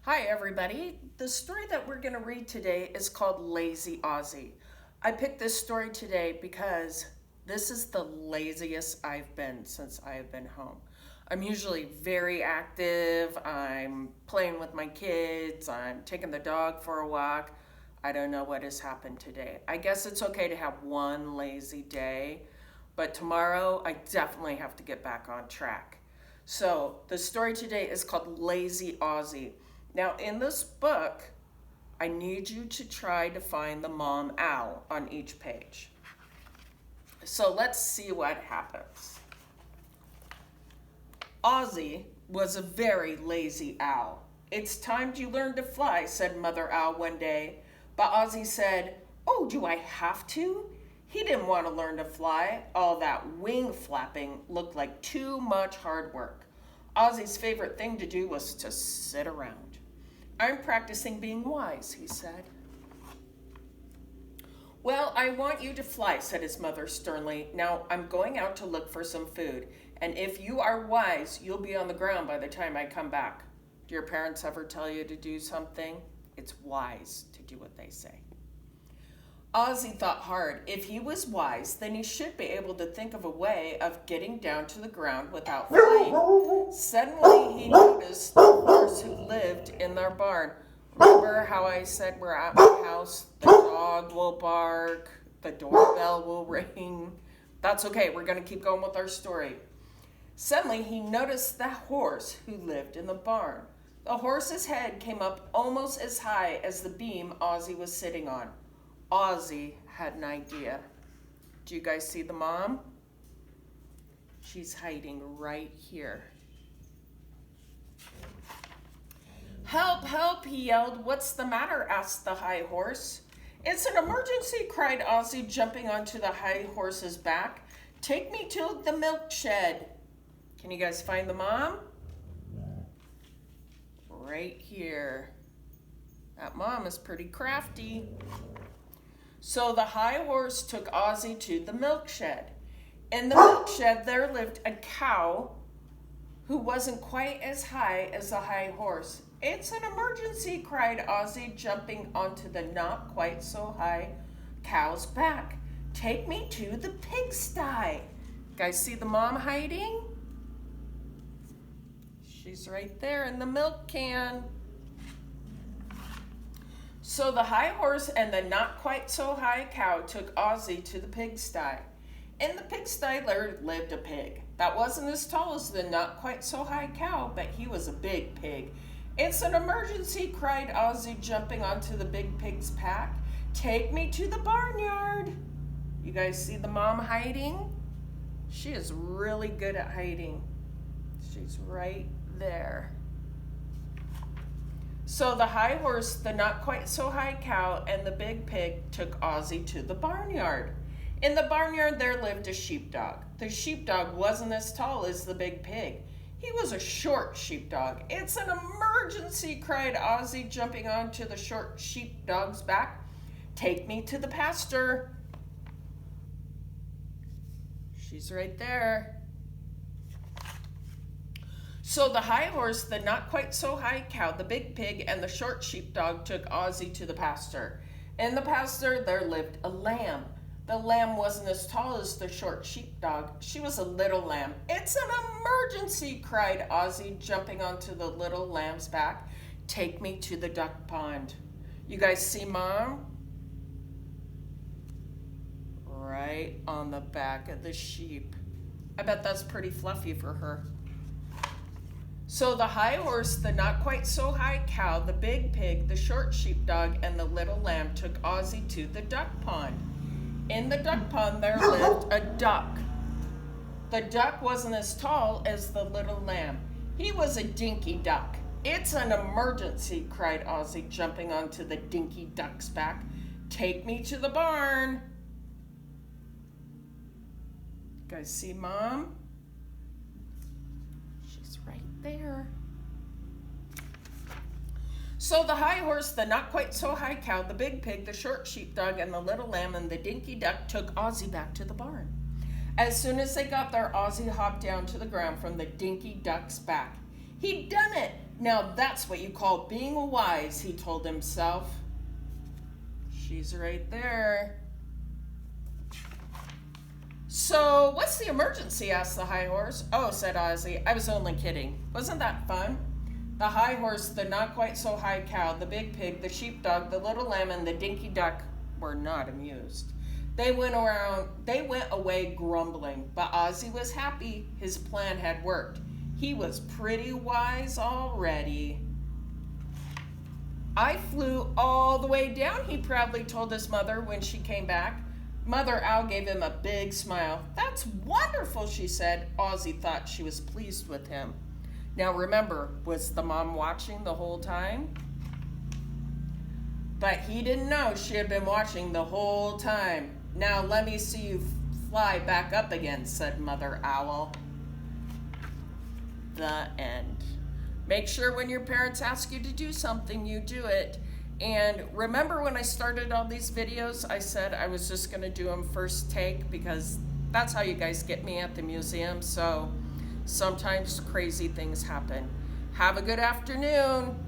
Hi everybody. The story that we're going to read today is called Lazy Ozzie. I picked this story today because this is the laziest I've been since I have been home. I'm usually very active. I'm playing with my kids. I'm taking the dog for a walk. I don't know what has happened today. I guess it's okay to have one lazy day, but tomorrow I definitely have to get back on track. So the story today is called Lazy Ozzie. Now, in this book, I need you to try to find the mom owl on each page. So let's see what happens. Ozzie was a very lazy owl. "It's time you learned to fly," said Mother Owl one day. But Ozzie said, "Oh, do I have to?" He didn't want to learn to fly. All that wing flapping looked like too much hard work. Ozzie's favorite thing to do was to sit around. "I'm practicing being wise," he said. "Well, I want you to fly," said his mother sternly. "Now I'm going out to look for some food, and if you are wise, you'll be on the ground by the time I come back." Do your parents ever tell you to do something? It's wise to do what they say. Ozzie thought hard. If he was wise, then he should be able to think of a way of getting down to the ground without flying. Suddenly, he noticed the horse who lived in their barn. Remember how I said we're at my house? The dog will bark, the doorbell will ring. That's okay, we're going to keep going with our story. Suddenly, he noticed the horse who lived in the barn. The horse's head came up almost as high as the beam Ozzie was sitting on. Ozzie had an idea. Do you guys see the mom? She's hiding right here. "Help, help," he yelled. "What's the matter?" asked the high horse. "It's an emergency," cried Ozzie, jumping onto the high horse's back. "Take me to the milk shed." Can you guys find the mom? Right here. That mom is pretty crafty. So the high horse took Ozzie to the milk shed. In the milk shed, there lived a cow who wasn't quite as high as the high horse. "It's an emergency," cried Ozzie, jumping onto the not quite so high cow's back. "Take me to the pigsty." Guys, see the mom hiding? She's right there in the milk can. So the high horse and the not quite so high cow took Ozzie to the pigsty. In the pigsty there lived a pig that wasn't as tall as the not quite so high cow, but he was a big pig. "It's an emergency," cried Ozzie, jumping onto the big pig's pack. "Take me to the barnyard." You guys see the mom hiding? She is really good at hiding. She's right there. So the high horse, the not quite so high cow, and the big pig took Ozzie to the barnyard. In the barnyard there lived a sheepdog. The sheepdog wasn't as tall as the big pig. He was a short sheepdog. "It's an emergency," cried Ozzie, jumping onto the short sheepdog's back. "Take me to the pasture." She's right there. So the high horse, the not quite so high cow, the big pig, and the short sheepdog took Ozzie to the pasture. In the pasture there lived a lamb. The lamb wasn't as tall as the short sheepdog. She was a little lamb. "It's an emergency," cried Ozzie, jumping onto the little lamb's back. "Take me to the duck pond." You guys see mom? Right on the back of the sheep. I bet that's pretty fluffy for her. So the high horse, the not quite so high cow, the big pig, the short sheepdog, and the little lamb took Ozzie to the duck pond. In the duck pond there lived a duck. The duck wasn't as tall as the little lamb. He was a dinky duck. "It's an emergency," cried Ozzie, jumping onto the dinky duck's back. "Take me to the barn." You guys see mom? Right there. So the high horse, the not quite so high cow, the big pig, the short sheepdog, and the little lamb and the dinky duck took Ozzie back to the barn. As soon as they got there, Ozzie hopped down to the ground from the dinky duck's back. He'd done it. Now that's what you call being wise, he told himself. She's right there. So, what's the emergency? Asked the high horse. Oh, said Ozzie, I was only kidding. Wasn't that fun? The high horse, the not quite so high cow, the big pig, the sheepdog, the little lamb, and the dinky duck were not amused. They went away grumbling, but Ozzie was happy. His plan had worked. He was pretty wise already. I flew all the way down, he proudly told his mother when she came back. Mother Owl gave him a big smile. That's wonderful, she said. Ozzie thought she was pleased with him. Now remember, was the mom watching the whole time? But he didn't know she had been watching the whole time. Now let me see you fly back up again, said Mother Owl. The end. Make sure when your parents ask you to do something, you do it. And remember when I started all these videos, I said I was just going to do them first take because that's how you guys get me at the museum. So sometimes crazy things happen. Have a good afternoon.